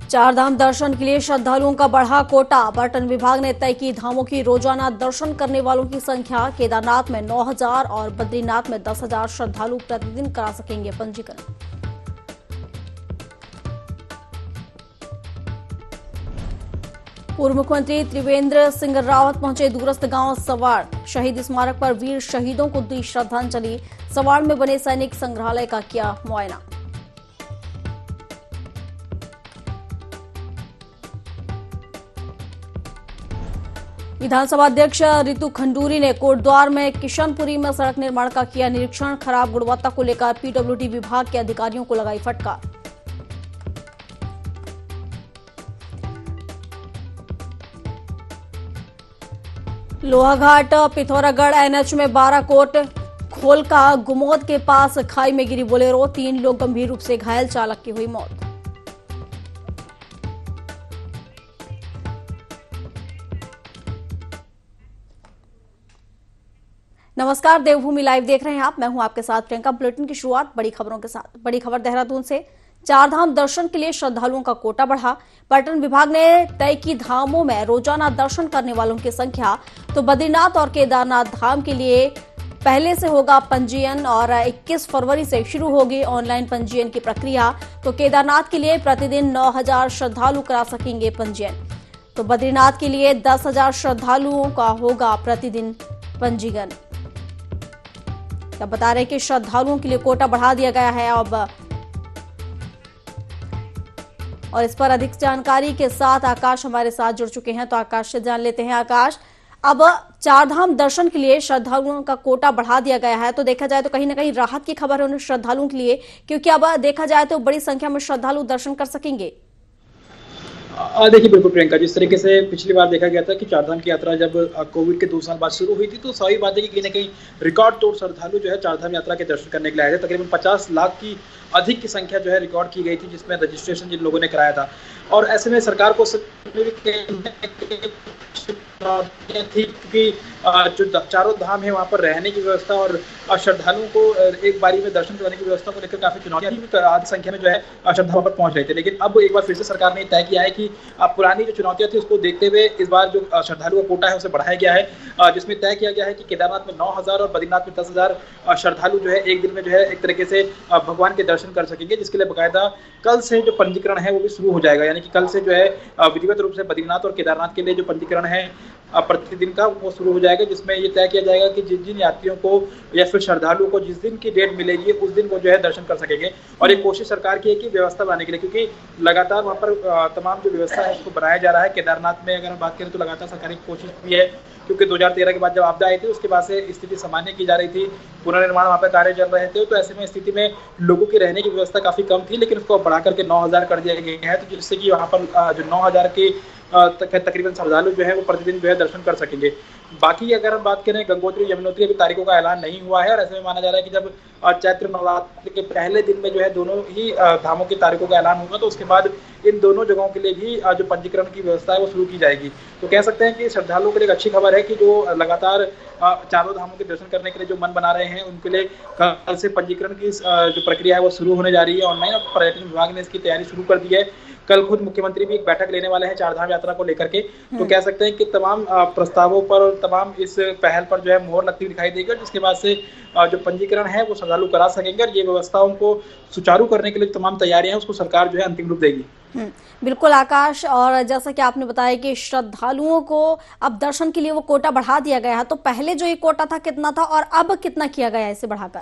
चारधाम दर्शन के लिए श्रद्धालुओं का बढ़ा कोटा। पर्यटन विभाग ने तय की धामों की रोजाना दर्शन करने वालों की संख्या। केदारनाथ में 9,000 और बद्रीनाथ में 10,000 श्रद्धालु प्रतिदिन करा सकेंगे पंजीकरण। पूर्व मुख्यमंत्री त्रिवेंद्र सिंह रावत पहुंचे दूरस्थ गांव सवाड़। शहीद स्मारक पर वीर शहीदों को दी श्रद्धांजलि। सवाड़ में बने सैनिक संग्रहालय का किया मुआयना। विधानसभा अध्यक्ष रितु खंडूरी ने कोटद्वार में किशनपुरी में सड़क निर्माण का किया निरीक्षण। खराब गुणवत्ता को लेकर पीडब्ल्यूडी विभाग के अधिकारियों को लगाई फटकार। लोहाघाट पिथौरागढ़ एनएच में 12 कोट खोल का गुमोद के पास खाई में गिरी बोलेरो। 3 लोग गंभीर रूप से घायल, चालक की हुई मौत। नमस्कार, देवभूमि लाइव देख रहे हैं आप। मैं हूं आपके साथ प्रियंका। बुलेटिन की शुरुआत बड़ी खबरों के साथ। बड़ी खबर देहरादून से। चारधाम दर्शन के लिए श्रद्धालुओं का कोटा बढ़ा। पर्यटन विभाग ने तय की धामों में रोजाना दर्शन करने वालों की संख्या। तो बद्रीनाथ और केदारनाथ धाम के लिए पहले से होगा पंजीयन और 21 फरवरी से शुरू होगी ऑनलाइन पंजीयन की प्रक्रिया। तो केदारनाथ के लिए प्रतिदिन 9,000 श्रद्धालु करा सकेंगे पंजीयन। तो बद्रीनाथ के लिए 10,000 श्रद्धालुओं का होगा प्रतिदिन पंजीयन। तब बता रहे कि श्रद्धालुओं के लिए कोटा बढ़ा दिया गया है अब। और इस पर अधिक जानकारी के साथ आकाश हमारे साथ जुड़ चुके हैं। तो आकाश से जान लेते हैं। आकाश, अब चारधाम दर्शन के लिए श्रद्धालुओं का कोटा बढ़ा दिया गया है, तो देखा जाए तो कहीं ना कहीं राहत की खबर है उन श्रद्धालुओं के लिए, क्योंकि अब देखा जाए तो बड़ी संख्या में श्रद्धालु दर्शन कर सकेंगे। देखिए, बिल्कुल प्रियंका, जिस तरीके से पिछली बार देखा गया था कि चारधाम की यात्रा जब कोविड के 2 साल बाद शुरू हुई थी, तो सही बात है कि कहीं ना कहीं रिकॉर्ड तोड़ श्रद्धालु जो है चारधाम यात्रा के दर्शन करने के लिए आए थे। तकरीबन 50 लाख की अधिक की संख्या जो है रिकॉर्ड की गई थी, जिसमें रजिस्ट्रेशन जिन लोगों ने कराया था। और ऐसे में सरकार को थी क्योंकि जो चारों धाम है वहाँ पर रहने की व्यवस्था और श्रद्धालुओं को एक बारी में दर्शन करने की व्यवस्था को लेकर काफी चुनौतियां आधी संख्या में जो है श्रद्धालुओं पर पहुंच रहे थे। लेकिन अब एक बार फिर से सरकार ने तय किया है कि पुरानी जो चुनौतियां थी उसको देखते हुए इस बार जो श्रद्धालुओं का कोटा है उसे बढ़ाया गया है, जिसमें तय किया गया है कि केदारनाथ में 9,000 और बद्रीनाथ में 10,000 श्रद्धालु जो है एक दिन में जो है एक तरीके से भगवान के दर्शन कर सकेंगे, जिसके लिए बाकायदा कल से जो पंजीकरण है वो भी शुरू हो जाएगा। यानी कि कल से जो है विधिवत रूप से बद्रीनाथ और केदारनाथ के लिए जो पंजीकरण है प्रतिदिन का वो शुरू हो जाएगा, जिसमें ये तय किया जाएगा कि जिन जिन यात्रियों को या फिर श्रद्धालुओं को जिस दिन की डेट मिलेगी उस दिन वो जो है दर्शन कर सकेंगे। और एक कोशिश सरकार की है कि व्यवस्था बनाने के लिए, क्योंकि लगातार वहाँ पर तमाम जो व्यवस्था है उसको बनाया जा रहा है। केदारनाथ में अगर हम बात करें तो लगातार सरकारी कोशिश भी है, क्योंकि 2013 के बाद जब आपदा आई थी उसके बाद से स्थिति सामान्य की जा रही थी, पुनर्निर्माण वहाँ पर कार्य चल रहे थे। तो ऐसे में स्थिति में लोगों की रहने की व्यवस्था काफी कम थी, लेकिन उसको बढ़ा करके 9,000 कर दिया गया है, तो जिससे कि वहाँ पर जो 9,000 की तकरीबन श्रद्धालु जो है वो प्रतिदिन जो है दर्शन कर सकेंगे। बाकी अगर हम बात करें गंगोत्री यमुनोत्री, अभी तारीखों का ऐलान नहीं हुआ है और ऐसे में माना जा रहा है कि जब चैत्र नवरात्र के पहले दिन में जो है दोनों ही धामों की तारीखों का ऐलान होगा, तो उसके बाद इन दोनों जगहों के लिए भी जो पंजीकरण की व्यवस्था है वो शुरू की जाएगी। तो कह सकते हैं कि श्रद्धालुओं के लिए एक अच्छी खबर है कि जो लगातार चारों धामों के दर्शन करने के लिए जो मन बना रहे हैं उनके लिए कल से पंजीकरण की जो प्रक्रिया है वो शुरू होने जा रही है ऑनलाइन। और पर्यटन विभाग ने इसकी तैयारी शुरू कर दी है। कल खुद मुख्यमंत्री भी एक बैठक लेने वाले हैं चारधाम यात्रा को लेकर के। तो कह सकते हैं कि तमाम प्रस्तावों पर और तमाम इस पहल पर जो है मोहर लगती हुई दिखाई देगी, और जिसके बाद से जो पंजीकरण है वो श्रद्धालु करा सकेंगे। और ये व्यवस्थाओं को सुचारू करने के लिए तमाम तैयारियां हैं उसको सरकार जो है अंतिम रूप देगी। बिल्कुल आकाश, और जैसा कि आपने बताया कि श्रद्धालुओं को अब दर्शन के लिए वो कोटा बढ़ा दिया गया है, तो पहले जो ये कोटा था कितना था और अब कितना किया गया है इसे बढ़ाकर?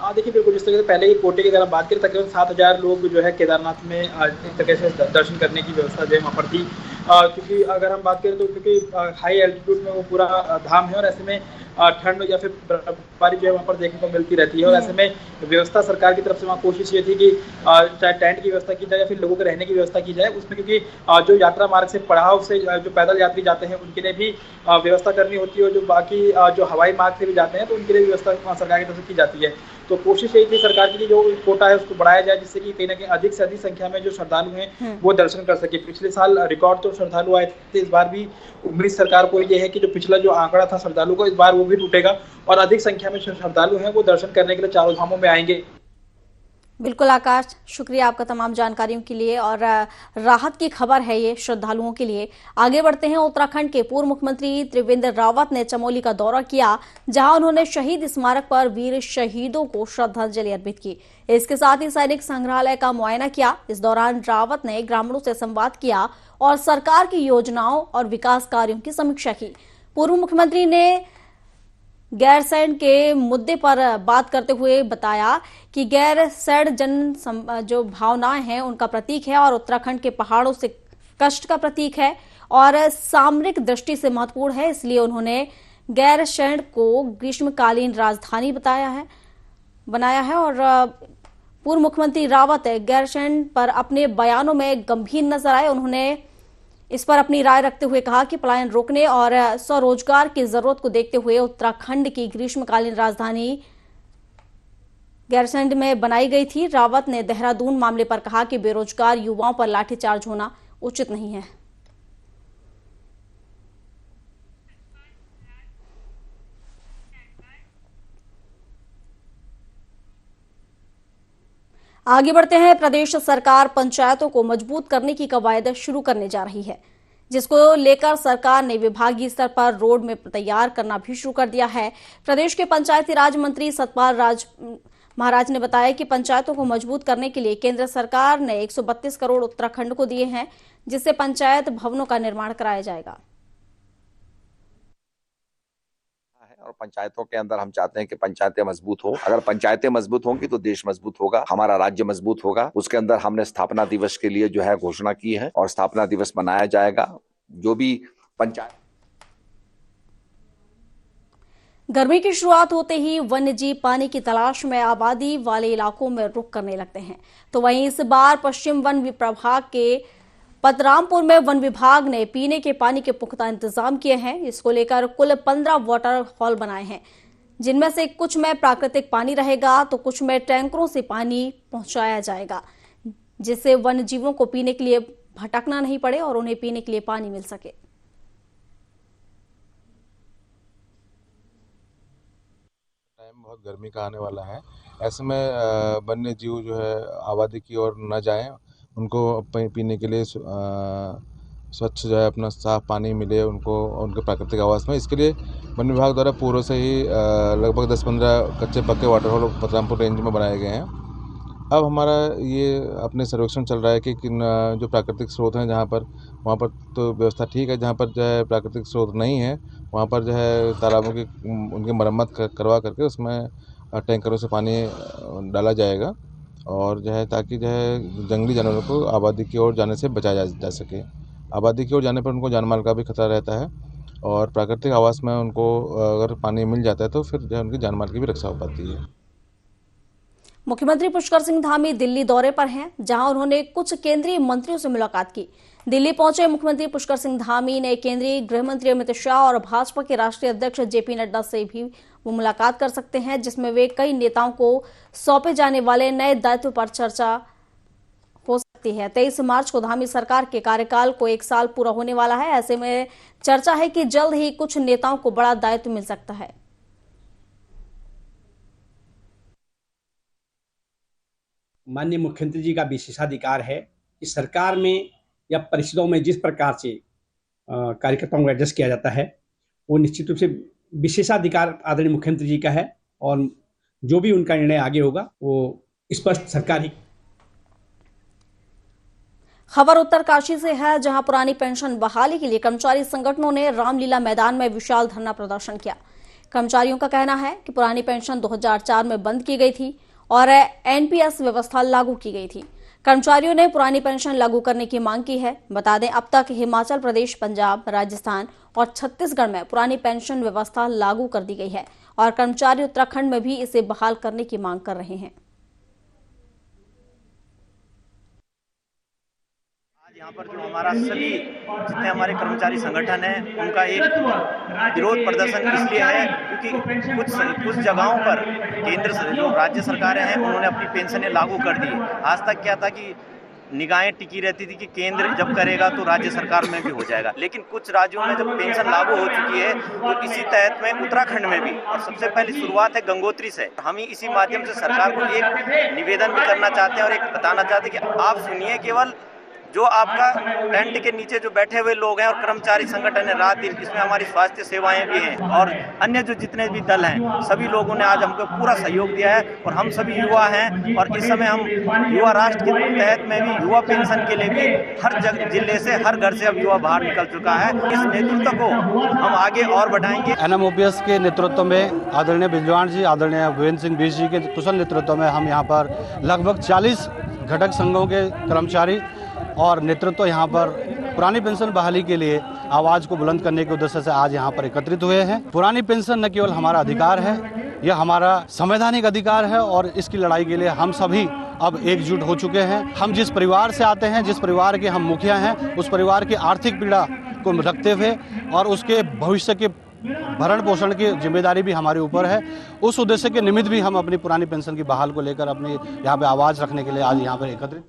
देखिए, बिल्कुल जिस तरह से पहले ही कोटे की अगर हम बात करें तकरीबन 7,000 लोग जो है केदारनाथ में एक तरह से दर्शन करने की व्यवस्था जो है वहाँ पर थी, क्योंकि अगर हम बात करें तो क्योंकि हाई एल्टीट्यूड में वो पूरा धाम है और ऐसे में ठंड या फिर बर्फबारी जो है वहाँ पर देखने को मिलती रहती है। और ऐसे में व्यवस्था सरकार की तरफ से वहाँ कोशिश ये थी कि चाहे टेंट की व्यवस्था की जाए या फिर लोगों के रहने की व्यवस्था की जाए उसमें, क्योंकि जो यात्रा मार्ग से पड़ाव से जो पैदल यात्री जाते हैं उनके लिए भी व्यवस्था करनी होती है, और जो बाकी जो हवाई मार्ग से भी जाते हैं तो उनके लिए व्यवस्था सरकार की तरफ से की जाती है। तो कोशिश यही थी सरकार की जो कोटा है उसको बढ़ाया जाए, जिससे कि कहीं ना कहीं अधिक से अधिक संख्या में जो श्रद्धालु हैं वो दर्शन कर सके। पिछले साल रिकॉर्ड तो श्रद्धालु आए थे, इस बार भी उम्मीद सरकार को ये है कि जो पिछला जो आंकड़ा था श्रद्धालु को इस बार वो भी टूटेगा और अधिक संख्या में श्रद्धालु हैं वो दर्शन करने के लिए चारों धामों में आएंगे। बिल्कुल आकाश, शुक्रिया आपका तमाम जानकारियों के लिए। और राहत की खबर है ये श्रद्धालुओं के लिए। आगे बढ़ते हैं। उत्तराखंड के पूर्व मुख्यमंत्री त्रिवेंद्र रावत ने चमोली का दौरा किया, जहां उन्होंने शहीद स्मारक पर वीर शहीदों को श्रद्धांजलि अर्पित की। इसके साथ ही सैनिक संग्रहालय का मुआयना किया। इस दौरान रावत ने ग्रामीणों से संवाद किया और सरकार की योजनाओं और विकास कार्यों की समीक्षा की। पूर्व मुख्यमंत्री ने गैरसैंण के मुद्दे पर बात करते हुए बताया कि गैरसैंण जो भावनाएं हैं उनका प्रतीक है और उत्तराखंड के पहाड़ों से कष्ट का प्रतीक है और सामरिक दृष्टि से महत्वपूर्ण है। इसलिए उन्होंने गैरसैंण को ग्रीष्मकालीन राजधानी बनाया है। और पूर्व मुख्यमंत्री रावत गैरसैंण पर अपने बयानों में गंभीर नजर आए। उन्होंने इस पर अपनी राय रखते हुए कहा कि पलायन रोकने और स्वरोजगार की जरूरत को देखते हुए उत्तराखंड की ग्रीष्मकालीन राजधानी गैरसैंण में बनाई गई थी। रावत ने देहरादून मामले पर कहा कि बेरोजगार युवाओं पर लाठीचार्ज होना उचित नहीं है। आगे बढ़ते हैं। प्रदेश सरकार पंचायतों को मजबूत करने की कवायद शुरू करने जा रही है, जिसको लेकर सरकार ने विभागीय स्तर पर रोड मैप तैयार करना भी शुरू कर दिया है। प्रदेश के पंचायती राज मंत्री सतपाल महाराज ने बताया कि पंचायतों को मजबूत करने के लिए केंद्र सरकार ने 132 करोड़ उत्तराखंड को दिए हैं, जिससे पंचायत भवनों का निर्माण कराया जाएगा। और पंचायतों के अंदर हम चाहते हैं कि पंचायतें मजबूत हो। अगर पंचायतें मजबूत होंगी तो देश मजबूत होगा, हमारा राज्य मजबूत होगा। उसके अंदर हमने स्थापना दिवस के लिए जो है घोषणा की है और स्थापना दिवस मनाया जाएगा। जो भी पंचायत गर्मी की शुरुआत होते ही वन्यजीव पानी की तलाश में आबादी वाले इलाकों में रुख करने लगते हैं। तो वहीं इस बार पश्चिम वन प्रभाग के पतरामपुर में वन विभाग ने पीने के पानी के पुख्ता इंतजाम किए हैं। इसको लेकर कुल 15 वाटर हॉल बनाए हैं, जिनमें से कुछ में प्राकृतिक पानी रहेगा तो कुछ में टैंकरों से पानी पहुंचाया जाएगा, जिससे वन्य जीवों को पीने के लिए भटकना नहीं पड़े और उन्हें पीने के लिए पानी मिल सके। टाइम बहुत गर्मी का आने वाला है, ऐसे में वन्य जीव जो है आबादी की ओर न जाएं, उनको पीने के लिए स्वच्छ जो है अपना साफ पानी मिले उनको उनके प्राकृतिक आवास में। इसके लिए वन विभाग द्वारा पूर्व से ही लगभग 10-15 कच्चे पक्के वाटर हॉल पतरामपुर रेंज में बनाए गए हैं। अब हमारा ये अपने सर्वेक्षण चल रहा है कि किन जो प्राकृतिक स्रोत हैं वहाँ पर तो व्यवस्था ठीक है, जहाँ पर जो है प्राकृतिक स्रोत नहीं है वहाँ पर जो है तालाबों की उनकी मरम्मत करवा करके उसमें टैंकरों से पानी डाला जाएगा और जो है ताकि जो है जंगली जानवरों को आबादी की ओर जाने से बचाया जा सके। आबादी की ओर जाने पर उनको जानमाल का भी खतरा रहता है और प्राकृतिक आवास में उनको अगर पानी मिल जाता है तो फिर जो है उनकी जानमाल की भी रक्षा हो पाती है। मुख्यमंत्री पुष्कर सिंह धामी दिल्ली दौरे पर हैं, जहां उन्होंने कुछ केंद्रीय मंत्रियों से मुलाकात की। दिल्ली पहुंचे मुख्यमंत्री पुष्कर सिंह धामी ने केंद्रीय गृह मंत्री अमित शाह और भाजपा के राष्ट्रीय अध्यक्ष जेपी नड्डा से भी वो मुलाकात कर सकते हैं, जिसमें वे कई नेताओं को सौंपे जाने वाले नए दायित्व पर चर्चा हो सकती है। 23 मार्च को धामी सरकार के कार्यकाल को 1 साल पूरा होने वाला है। ऐसे में चर्चा है कि जल्द ही कुछ नेताओं को बड़ा दायित्व मिल सकता है। माननीय मुख्यमंत्री जी का विशेषाधिकार है कि सरकार में या परिषदों में जिस प्रकार से कार्यकर्ताओं को एडजस्ट किया जाता है वो निश्चित रूप से विशेषाधिकार आदरणीय मुख्यमंत्री जी का है और जो भी उनका निर्णय आगे होगा वो स्पष्ट सरकार ही। खबर उत्तरकाशी से है, जहां पुरानी पेंशन बहाली के लिए कर्मचारी संगठनों ने रामलीला मैदान में विशाल धरना प्रदर्शन किया। कर्मचारियों का कहना है कि पुरानी पेंशन 2004 में बंद की गई थी और एनपीएस व्यवस्था लागू की गई थी। कर्मचारियों ने पुरानी पेंशन लागू करने की मांग की है। बता दें, अब तक हिमाचल प्रदेश, पंजाब, राजस्थान और छत्तीसगढ़ में पुरानी पेंशन व्यवस्था लागू कर दी गई है और कर्मचारी उत्तराखंड में भी इसे बहाल करने की मांग कर रहे हैं। यहाँ पर जो हमारा सभी जितने हमारे कर्मचारी संगठन हैं उनका एक विरोध प्रदर्शन इसलिए है क्योंकि कुछ जगहों पर केंद्र से जो राज्य सरकारें हैं उन्होंने अपनी पेंशनें लागू कर दी। आज तक क्या था कि निगाहें टिकी रहती थी कि केंद्र जब करेगा तो राज्य सरकार में भी हो जाएगा, लेकिन कुछ राज्यों में जब पेंशन लागू हो चुकी है तो इसी तहत में उत्तराखंड में भी, और सबसे पहली शुरुआत है गंगोत्री से। हम ही इसी माध्यम से सरकार को एक निवेदन भी करना चाहते हैं और एक बताना चाहते हैं कि आप सुनिए, केवल जो आपका टेंट के नीचे जो बैठे हुए लोग हैं और कर्मचारी संगठन है रात दिन, इसमें हमारी स्वास्थ्य सेवाएं भी हैं और अन्य जो जितने भी दल हैं, सभी लोगों ने आज हमको पूरा सहयोग दिया है और हम सभी युवा हैं और इस समय हम युवा राष्ट्र के तहत में भी युवा पेंशन के लिए भी हर जगह जिले से, हर घर से अब युवा बाहर निकल चुका है। इस नेतृत्व को हम आगे और बढ़ाएंगे। NMOPS के नेतृत्व में आदरणीय बिजवाण जी, आदरणीय भुवन सिंह बीस जी के कुशल नेतृत्व में हम यहाँ पर लगभग 40 घटक संघों के कर्मचारी और नेतृत्व यहाँ पर पुरानी पेंशन बहाली के लिए आवाज़ को बुलंद करने के उद्देश्य से आज यहाँ पर एकत्रित हुए हैं। पुरानी पेंशन न केवल हमारा अधिकार है, यह हमारा संवैधानिक अधिकार है और इसकी लड़ाई के लिए हम सभी अब एकजुट हो चुके हैं। हम जिस परिवार से आते हैं, जिस परिवार के हम मुखिया हैं, उस परिवार की आर्थिक पीड़ा को रखते हुए और उसके भविष्य के भरण पोषण की जिम्मेदारी भी हमारे ऊपर है, उस उद्देश्य के निमित्त भी हम अपनी पुरानी पेंशन की बहाल को लेकर अपनी यहाँ पे आवाज़ रखने के लिए आज यहाँ पर एकत्रित।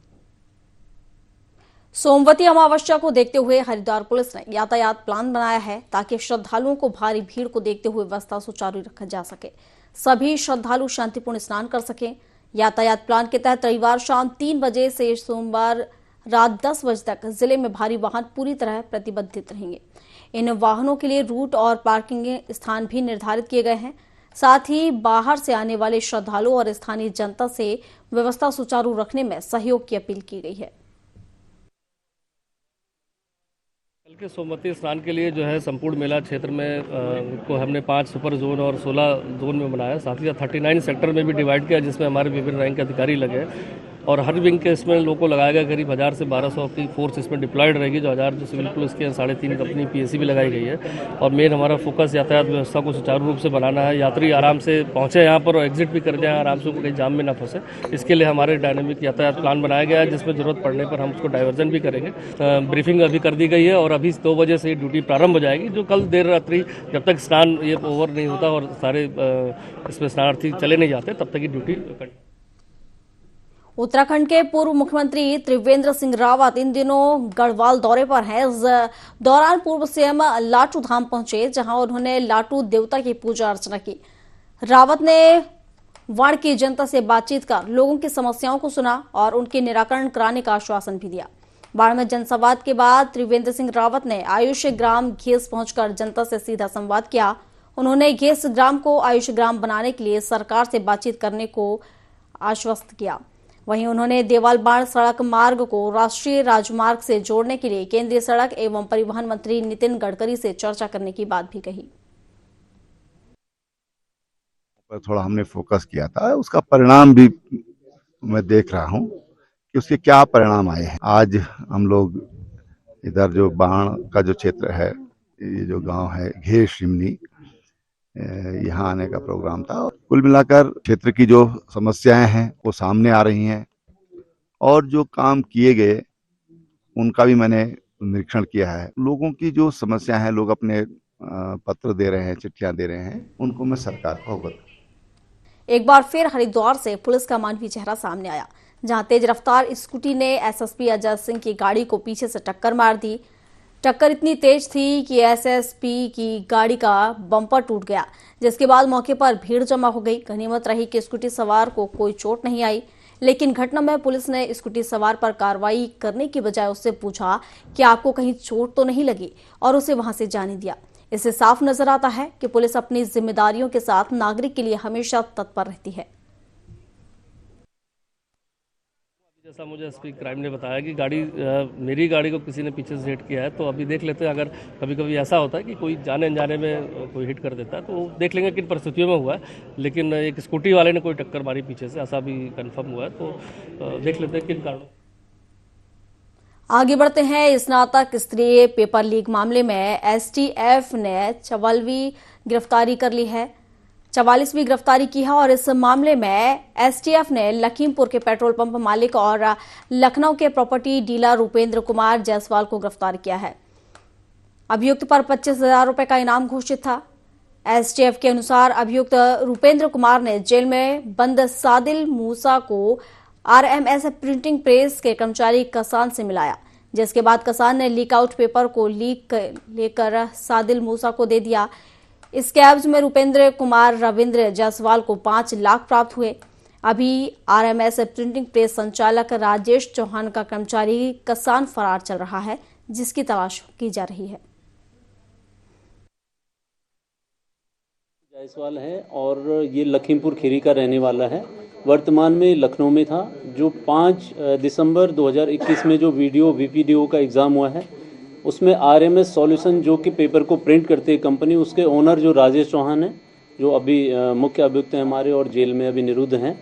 सोमवती अमावस्या को देखते हुए हरिद्वार पुलिस ने यातायात प्लान बनाया है ताकि श्रद्धालुओं को भारी भीड़ को देखते हुए व्यवस्था सुचारू रखा जा सके, सभी श्रद्धालु शांतिपूर्ण स्नान कर सकें। यातायात प्लान के तहत रविवार शाम 3 बजे से सोमवार रात 10 बजे तक जिले में भारी वाहन पूरी तरह प्रतिबंधित रहेंगे। इन वाहनों के लिए रूट और पार्किंग स्थान भी निर्धारित किए गए हैं। साथ ही बाहर से आने वाले श्रद्धालुओं और स्थानीय जनता से व्यवस्था सुचारू रखने में सहयोग की अपील की गई है। कल के सोमवती स्नान के लिए जो है संपूर्ण मेला क्षेत्र में को हमने 5 सुपर जोन और 16 जोन में बनाया। साथ ही 39 सेक्टर में भी डिवाइड किया, जिसमें हमारे विभिन्न रैंक के अधिकारी लगे और हर विंग के इसमें लोगों को लगाया गया। करीब 1000 से 1200 की फोर्स इसमें डिप्लॉयड रहेगी, जो 1000 जो सिविल पुलिस के 3.5 कंपनी PSC भी लगाई गई है। और मेन हमारा फोकस यातायात व्यवस्था को सुचारू रूप से बनाना है, यात्री आराम से पहुंचे यहाँ पर और एग्जिट भी कर जाए आराम से, कहीं जाम में ना फंसे। इसके लिए हमारे डायनेमिक यातायात प्लान बनाया गया है, जिसमें जरूरत पड़ने पर हम उसको डाइवर्जन भी करेंगे। ब्रीफिंग अभी कर दी गई है और अभी 2 बजे से ड्यूटी प्रारंभ हो जाएगी, जो कल देर रात्रि जब तक स्नान ये ओवर नहीं होता और सारे इसमें स्नानार्थी चले नहीं जाते तब तक की ड्यूटी। उत्तराखंड के पूर्व मुख्यमंत्री त्रिवेंद्र सिंह रावत इन दिनों गढ़वाल दौरे पर हैं। इस दौरान पूर्व सीएम लाटू धाम पहुंचे, जहां उन्होंने लाटू देवता की पूजा अर्चना की। रावत ने वाण की जनता से बातचीत कर लोगों की समस्याओं को सुना और उनके निराकरण कराने का आश्वासन भी दिया। बाढ़ में जनसंवाद के बाद त्रिवेंद्र सिंह रावत ने आयुष ग्राम घेस पहुंचकर जनता से सीधा संवाद किया। उन्होंने घेस ग्राम को आयुष ग्राम बनाने के लिए सरकार से बातचीत करने को आश्वस्त किया। वहीं उन्होंने देवाल बाढ़ सड़क मार्ग को राष्ट्रीय राजमार्ग से जोड़ने के लिए केंद्रीय सड़क एवं परिवहन मंत्री नितिन गडकरी से चर्चा करने की बात भी कही। थोड़ा हमने फोकस किया था, उसका परिणाम भी मैं देख रहा हूं कि उसके क्या परिणाम आए हैं। आज हम लोग इधर जो बाढ़ का जो क्षेत्र है, ये जो गांव है घेस शिमनी, यहाँ आने का प्रोग्राम था। कुल मिलाकर क्षेत्र की जो समस्याएं हैं वो सामने आ रही हैं और जो काम किए गए उनका भी मैंने निरीक्षण किया है। लोगों की जो समस्या है, लोग अपने पत्र दे रहे हैं, चिट्ठियां दे रहे हैं, उनको मैं सरकार को अवगत। एक बार फिर हरिद्वार से पुलिस का मानवीय चेहरा सामने आया, जहां तेज रफ्तार स्कूटी ने SSP अजय सिंह की गाड़ी को पीछे से टक्कर मार दी। टक्कर इतनी तेज थी कि SSP की गाड़ी का बम्पर टूट गया, जिसके बाद मौके पर भीड़ जमा हो गई। गनीमत रही कि स्कूटी सवार को कोई चोट नहीं आई, लेकिन घटना में पुलिस ने स्कूटी सवार पर कार्रवाई करने की बजाय उससे पूछा कि आपको कहीं चोट तो नहीं लगी, और उसे वहां से जाने दिया। इससे साफ नजर आता है कि पुलिस अपनी जिम्मेदारियों के साथ नागरिक के लिए हमेशा तत्पर रहती है। जैसा मुझे एसपी क्राइम ने बताया कि मेरी गाड़ी को किसी ने पीछे से हिट किया है, तो अभी देख लेते हैं। अगर कभी कभी ऐसा होता है कि कोई जाने अनजाने में कोई हिट कर देता है, तो देख लेंगे किन परिस्थितियों में हुआ है। लेकिन एक स्कूटी वाले ने कोई टक्कर मारी पीछे से, ऐसा भी कंफर्म हुआ है, तो देख लेते हैं किन कारणों। आगे बढ़ते हैं। स्नातक स्तरीय पेपर लीक मामले में STF ने 44वीं गिरफ्तारी कर ली है, 44वीं गिरफ्तारी की है। और इस मामले में STF ने लखीमपुर के पेट्रोल पंप मालिक और लखनऊ के प्रॉपर्टी डीलर रूपेंद्र कुमार जायसवाल को गिरफ्तार किया है। अभियुक्त पर 25,000 रुपए का इनाम घोषित था। STF के अनुसार अभियुक्त रूपेंद्र कुमार ने जेल में बंद सादिल मूसा को आरएमएस प्रिंटिंग प्रेस के कर्मचारी कसान से मिलाया, जिसके बाद कसान ने लीक आउट पेपर को लेकर सादिल मूसा को दे दिया। इस कैब्स में रुपेंद्र कुमार रविंद्र जायसवाल को 5 लाख प्राप्त हुए। अभी आरएमएस प्रिंटिंग प्रेस संचालक राजेश चौहान का कर्मचारी कसान फरार चल रहा है, जिसकी तलाश की जा रही है। जायसवाल है और ये लखीमपुर खीरी का रहने वाला है। वर्तमान में लखनऊ में था। जो 5 दिसंबर 2021 में जो वीडियो VPDO का एग्ज़ाम हुआ है, उसमें RMS सॉल्यूशन जो कि पेपर को प्रिंट करते हैं कंपनी, उसके ओनर जो राजेश चौहान है, जो अभी मुख्य अभियुक्त हैं हमारे और जेल में अभी निरुद्ध हैं,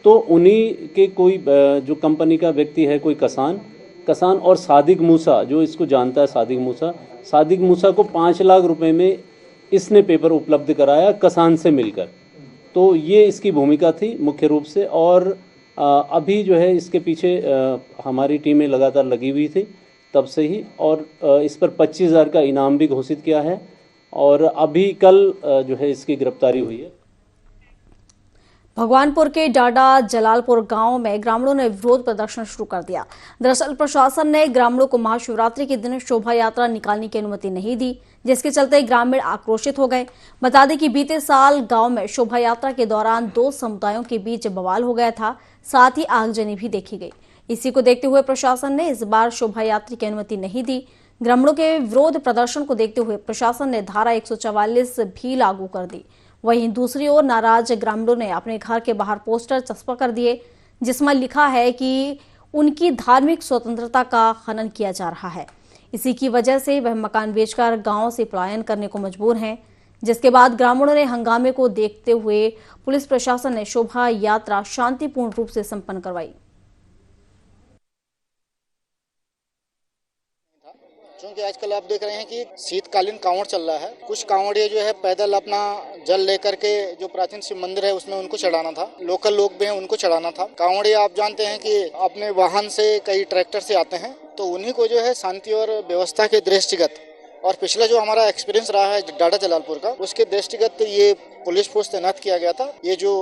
तो उन्हीं के कोई जो कंपनी का व्यक्ति है, कोई कसान और सादिक मूसा, जो इसको जानता है, सादिक मूसा को 5 लाख रुपए में इसने पेपर उपलब्ध कराया कसान से मिलकर। तो ये इसकी भूमिका थी मुख्य रूप से। और अभी जो है इसके पीछे हमारी टीमें लगातार लगी हुई थी तब से ही, और इस पर 25,000 का इनाम भी घोषित किया है और अभी कल जो है इसकी गिरफ्तारी हुई है। भगवानपुर के डाडा जलालपुर गांव में ग्रामीणों ने विरोध प्रदर्शन शुरू कर दिया। दरअसल प्रशासन ने ग्रामीणों को महाशिवरात्रि के दिन शोभा यात्रा निकालने की अनुमति नहीं दी, जिसके चलते ग्रामीण आक्रोशित हो गए। बता दें कि बीते साल गांव में शोभा यात्रा के दौरान 2 समुदायों के बीच बवाल हो गया था, साथ ही आगजनी भी देखी गई। इसी को देखते हुए प्रशासन ने इस बार शोभा यात्रा की अनुमति नहीं दी। ग्रामीणों के विरोध प्रदर्शन को देखते हुए प्रशासन ने धारा 144 भी लागू कर दी। वहीं दूसरी ओर नाराज ग्रामीणों ने अपने घर के बाहर पोस्टर चस्पा कर दिए, जिसमें लिखा है कि उनकी धार्मिक स्वतंत्रता का हनन किया जा रहा है। इसी की वजह से वह मकान बेचकर गांव से पलायन करने को मजबूर हैं। जिसके बाद ग्रामीणों ने हंगामे को देखते हुए पुलिस प्रशासन ने शोभा यात्रा शांतिपूर्ण रूप से संपन्न करवाई। क्योंकि आजकल आप देख रहे हैं कि शीतकालीन कांवड़ चल रहा है। कुछ कांवड़िए जो है पैदल अपना जल लेकर के जो प्राचीन शिव मंदिर है उसमें उनको चढ़ाना था। लोकल लोग भी हैं, उनको चढ़ाना था। कांवड़िए आप जानते हैं कि अपने वाहन से, कई ट्रैक्टर से आते हैं, तो उन्हीं को जो है शांति और व्यवस्था के दृष्टिगत, और पिछला जो हमारा एक्सपीरियंस रहा है डाडा जलालपुर का, उसके दृष्टिगत ये पुलिस फोर्स तैनात किया गया था। ये जो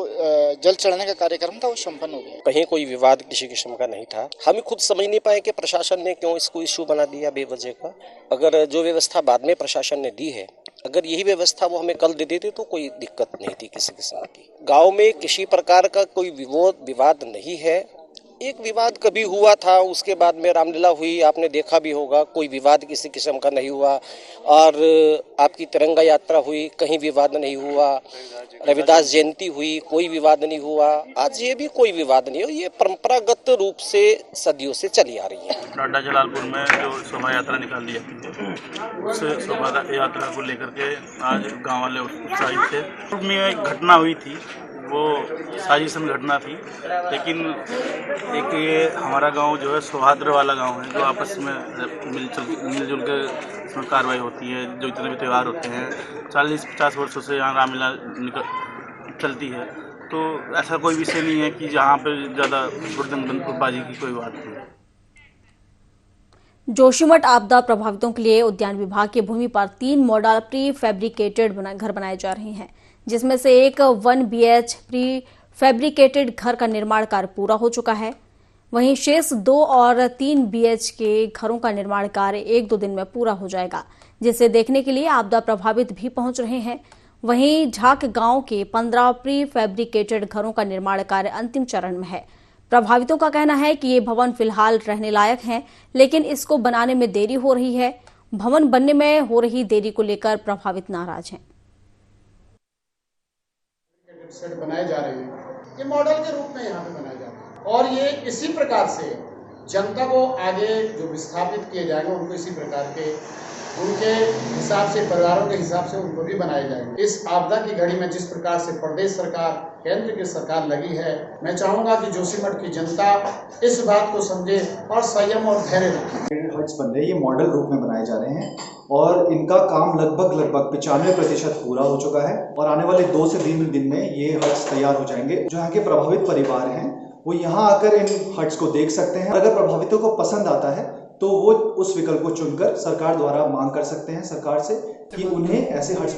जल चढ़ाने का कार्यक्रम था वो संपन्न हो गया। कहीं कोई विवाद किसी किस्म का नहीं था। हम खुद समझ नहीं पाए कि प्रशासन ने क्यों इसको इश्यू बना दिया बेवजह का। अगर जो व्यवस्था बाद में प्रशासन ने दी है, अगर यही व्यवस्था वो हमें कल दे देते तो कोई दिक्कत नहीं थी किसी किस्म की। गाँव में किसी प्रकार का कोई विवाद नहीं है। एक विवाद कभी हुआ था, उसके बाद में रामलीला हुई, आपने देखा भी होगा, कोई विवाद किसी किस्म का नहीं हुआ। और आपकी तिरंगा यात्रा हुई, कहीं विवाद नहीं हुआ। रविदास जयंती हुई, कोई विवाद नहीं हुआ। आज ये भी कोई विवाद नहीं हो। ये परंपरागत रूप से सदियों से चली आ रही है। डाडा जलालपुर में जो शोभा यात्रा निकाली जाती है, उस शोभा यात्रा को लेकर के आज गाँव वाले उत्साहित थे। में एक घटना हुई थी, वो साजिशन घटना थी, लेकिन एक ये हमारा गांव जो है सौहार्द वाला गांव है, जो आपस में मिलजुल के इसमें कार्रवाई होती है। जो इतने भी त्यौहार होते हैं, 40-50 वर्षों से यहाँ रामलीला चलती है, तो ऐसा कोई विषय नहीं है कि जहाँ पे ज़्यादा हुड़दंगबाजी की कोई बात नहीं। जोशीमठ आपदा प्रभावितों के लिए उद्यान विभाग की भूमि पर 3 मॉडल प्री फैब्रिकेटेड घर बनाए जा रहे हैं, जिसमें से एक 1 BH प्री फैब्रिकेटेड घर का निर्माण कार्य पूरा हो चुका है। वहीं शेष 2 और 3 BH के घरों का निर्माण कार्य 1-2 दिन में पूरा हो जाएगा, जिसे देखने के लिए आपदा प्रभावित भी पहुंच रहे हैं। वहीं झाक गांव के 15 प्री फैब्रिकेटेड घरों का निर्माण कार्य अंतिम चरण में है। प्रभावितों का कहना है कि ये भवन फिलहाल रहने लायक हैं, लेकिन इसको बनाने में देरी हो रही है। भवन बनने में हो रही देरी को लेकर प्रभावित नाराज हैं। सेट बनाए जा रहे हैं, ये मॉडल के रूप में यहाँ पे बनाए जा रहे हैं, और ये इसी प्रकार से जनता को आगे जो विस्थापित किए जाएंगे उनको इसी प्रकार के उनके हिसाब से, परिवारों के हिसाब से उनको भी बनाए जाएंगे। इस आपदा की घड़ी में जिस प्रकार से प्रदेश सरकार, केंद्र की सरकार लगी है, मैं चाहूँगा कि जोशीमठ की जनता इस बात को समझे और संयम और धैर्य रखे। हट्स बन रहे, ये मॉडल रूप में बनाए जा रहे हैं और इनका काम लगभग 95% पूरा हो चुका है और आने वाले 2 से 3 दिन में ये हट्स तैयार हो जाएंगे। जो यहाँ के प्रभावित परिवार हैं वो यहाँ आकर इन हट्स को देख सकते हैं। अगर प्रभावितों को पसंद आता है तो वो उस विकल्प को चुनकर सरकार द्वारा मांग कर सकते हैं सरकार से कि उन्हें ऐसे हट्स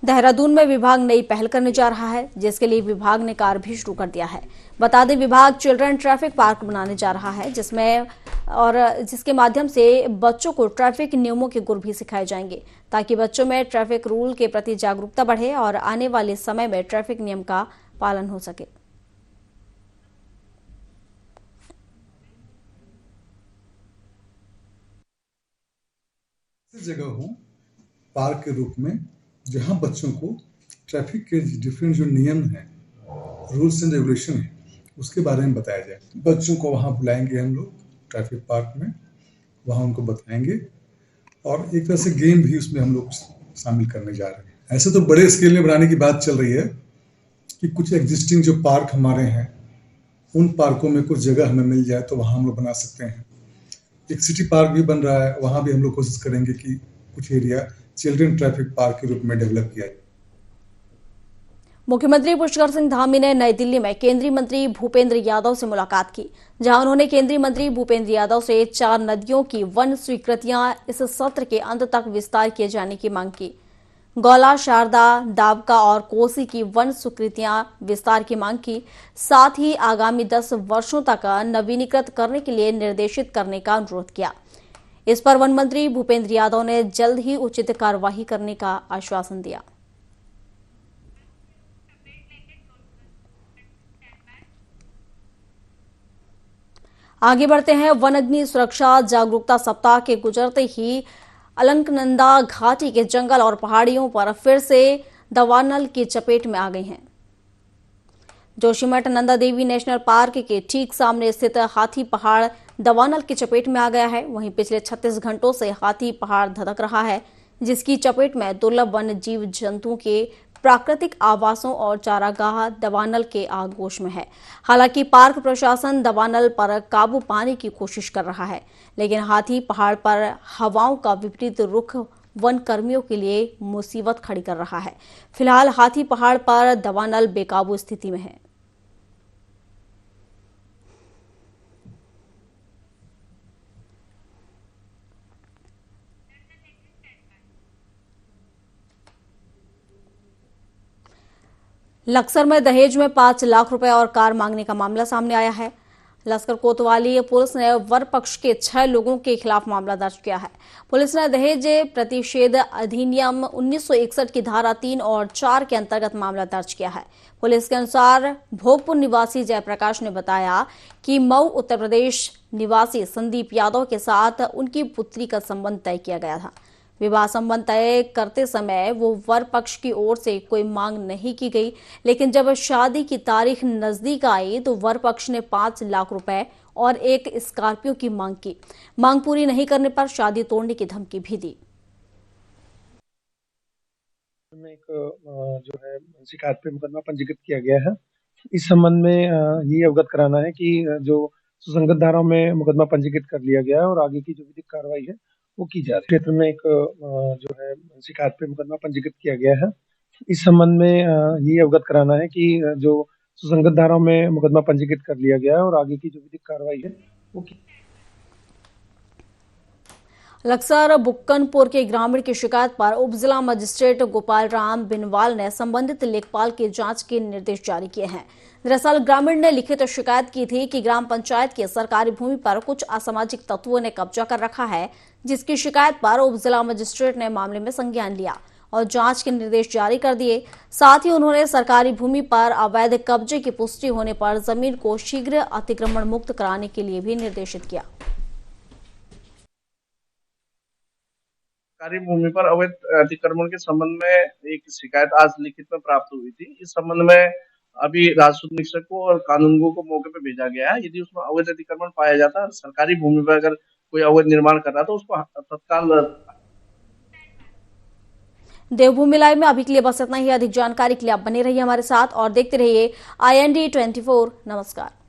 देहरादून में विभाग नई पहल करने जा रहा है, जिसके लिए विभाग ने कार्य भी शुरू कर दिया है। बता दें, विभाग चिल्ड्रन ट्रैफिक पार्क बनाने जा रहा है, जिसके माध्यम से बच्चों को ट्रैफिक नियमों के गुर भी सिखाए जाएंगे, ताकि बच्चों में ट्रैफिक रूल के प्रति जागरूकता बढ़े और आने वाले समय में ट्रैफिक नियम का पालन हो सके। जगह हो पार्क के रूप में जहां बच्चों को ट्रैफिक के डिफरेंट जो नियम हैं, रूल्स एंड रेगुलेशन है, उसके बारे में बताया जाए। बच्चों को वहां बुलाएंगे हम लोग ट्रैफिक पार्क में, वहां उनको बताएंगे और एक तरह से गेम भी उसमें हम लोग शामिल करने जा रहे हैं। ऐसे तो बड़े स्केल में बनाने की बात चल रही है कि कुछ एग्जिस्टिंग जो पार्क हमारे हैं, उन पार्कों में कुछ जगह हमें मिल जाए तो वहां हम लोग बना सकते हैं। एक सिटी पार्क भी बन रहा है, वहां भी हम लोग कोशिश करेंगे कि कुछ एरिया चिल्ड्रन ट्रैफिक पार्क के रूप में डेवलप किया जाए। मुख्यमंत्री पुष्कर सिंह धामी ने नई दिल्ली में केंद्रीय मंत्री भूपेंद्र यादव से मुलाकात की, जहां उन्होंने केंद्रीय मंत्री भूपेंद्र यादव से 4 नदियों की वन स्वीकृतियां इस सत्र के अंत तक विस्तार किए जाने की मांग की। गौला, शारदा, दावका और कोसी की वन स्वीकृतियां विस्तार की मांग की। साथ ही आगामी 10 वर्षों तक नवीनीकृत करने के लिए निर्देशित करने का अनुरोध किया। इस पर वन मंत्री भूपेंद्र यादव ने जल्द ही उचित कार्यवाही करने का आश्वासन दिया। आगे बढ़ते हैं। वन अग्नि सुरक्षा जागरूकता सप्ताह के गुजरते ही अलकनंदा घाटी के जंगल और पहाड़ियों पर फिर से दवानल की चपेट में आ गई हैं। जोशीमठ नंदा देवी नेशनल पार्क के ठीक सामने स्थित हाथी पहाड़ दवानल की चपेट में आ गया है। वहीं पिछले 36 घंटों से हाथी पहाड़ धधक रहा है, जिसकी चपेट में दुर्लभ वन्य जीव जंतुओं के प्राकृतिक आवासों और चारागाह दवानल के आगोश में है। हालांकि पार्क प्रशासन दवानल पर काबू पाने की कोशिश कर रहा है, लेकिन हाथी पहाड़ पर हवाओं का विपरीत रुख वन कर्मियों के लिए मुसीबत खड़ी कर रहा है। फिलहाल हाथी पहाड़ पर दवानल बेकाबू स्थिति में है। लक्सर में दहेज में 5 लाख रुपए और कार मांगने का मामला सामने आया है। लश्कर कोतवाली पुलिस ने वर पक्ष के 6 लोगों के खिलाफ मामला दर्ज किया है। पुलिस ने दहेज प्रतिषेध अधिनियम 1961 की धारा 3 और 4 के अंतर्गत मामला दर्ज किया है। पुलिस के अनुसार भोगपुर निवासी जयप्रकाश ने बताया कि मऊ उत्तर प्रदेश निवासी संदीप यादव के साथ उनकी पुत्री का संबंध तय किया गया था। विवाह संबंध तय करते समय वो वर पक्ष की ओर से कोई मांग नहीं की गई, लेकिन जब शादी की तारीख नजदीक आई तो वर पक्ष ने 5 लाख रुपए और एक स्कॉर्पियो की मांग की। मांग पूरी नहीं करने पर शादी तोड़ने की धमकी भी दी। एक जो है शिकायत पे मुकदमा पंजीकृत किया गया है। इस संबंध में ये अवगत कराना है कि जो सुसंगत धाराओं में मुकदमा पंजीकृत कर लिया गया है और आगे की जो विधिक कार्रवाई है वो की जा रही है। क्षेत्र में एक जो है शिकायत पे मुकदमा पंजीकृत किया गया है। इस संबंध में ये अवगत कराना है कि जो सुसंगत धाराओं में मुकदमा पंजीकृत कर लिया गया है और आगे की जो विधिक कार्रवाई है वो की। लक्सर बुक्कनपुर के ग्रामीण की शिकायत पर उप जिला मजिस्ट्रेट गोपाल राम बिनवाल ने संबंधित लेखपाल की जांच के निर्देश जारी किए हैं। दरअसल ग्रामीण ने लिखित शिकायत की थी कि ग्राम पंचायत की सरकारी भूमि पर कुछ असामाजिक तत्वों ने कब्जा कर रखा है, जिसकी शिकायत पर उप जिला मजिस्ट्रेट ने मामले में संज्ञान लिया और जांच के निर्देश जारी कर दिए। साथ ही उन्होंने सरकारी भूमि पर अवैध कब्जे की पुष्टि होने पर जमीन को शीघ्र अतिक्रमण मुक्त कराने के लिए भी निर्देशित किया। सरकारी भूमि पर अवैध अतिक्रमण के संबंध में एक शिकायत आज लिखित में प्राप्त हुई थी। इस संबंध में अभी राजस्व निरीक्षक को और कानूनगो को मौके पर भेजा गया है। यदि उसमें अवैध अतिक्रमण पाया जाता है, सरकारी भूमि पर अगर कोई अवैध निर्माण कर रहा तो उसको तत्काल। देवभूमि लाइव में अभी के लिए बस इतना ही। अधिक जानकारी के लिए आप बने रहिए हमारे साथ और देखते रहिए IND 24। नमस्कार।